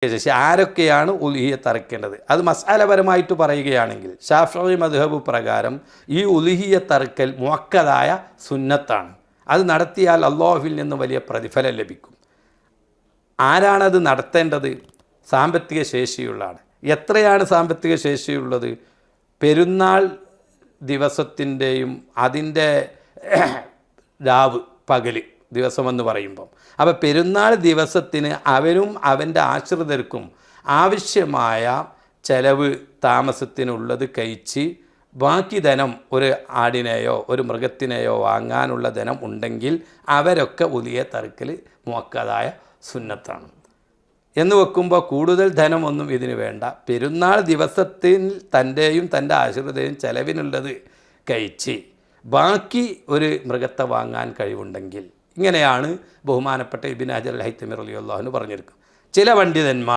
ശേഷി ആരൊക്കെയാണ് ഉലുഹിയത്ത് അറുക്കേണ്ടത്? അത് മസ്അലപരമായിട്ട് പറയുകയാണെങ്കിൽ ശാഫിഈ മദ്ഹബ് പ്രകാരം ഈ ഉലുഹിയത്ത് അറുക്കൽ മുഅക്കദായ സുന്നത്താണ്. അത് നടത്തിയാൽ അല്ലാഹുവിൽ നിന്ന് വലിയ പ്രതിഫലം ലഭിക്കും. ആരാണത് നടത്തേണ്ടത്? സാമ്പത്തിക ശേഷിയുള്ളതാണ്. എത്രയാണ് സാമ്പത്തിക ശേഷിയുള്ളത്? പെരുന്നാൾ ദിവസത്തിൻ്റെയും അതിൻ്റെ രാവ് പകൽ ദിവസമെന്ന് പറയുമ്പം, അപ്പോൾ പെരുന്നാൾ ദിവസത്തിന് അവനും അവൻ്റെ ആശ്രിതർക്കും ആവശ്യമായ ചെലവ് താമസത്തിനുള്ളത് കഴിച്ച് ബാക്കി ധനം ഒരു ആടിനെയോ ഒരു മൃഗത്തിനെയോ വാങ്ങാനുള്ള ധനം ഉണ്ടെങ്കിൽ അവരൊക്കെ ഉലുഹിയത്ത് അറുക്കൽ മുഅക്കദായ സുന്നത്താണ്. എന്ന് വെക്കുമ്പോൾ കൂടുതൽ ധനമൊന്നും ഇതിന് വേണ്ട. പെരുന്നാൾ ദിവസത്തിൽ തൻ്റെയും തൻ്റെ ആശ്രിതയും ചെലവിനുള്ളത് കഴിച്ച് ബാക്കി ഒരു മൃഗത്തെ വാങ്ങാൻ കഴിവുണ്ടെങ്കിൽ, ഇങ്ങനെയാണ് ബഹുമാനപ്പെട്ട ഇബ്നു ഹജർ അൽ ഹൈതമി റളിയല്ലാഹു അൻഹു പറഞ്ഞിരിക്കുന്നത്. ചില പണ്ഡിതന്മാർ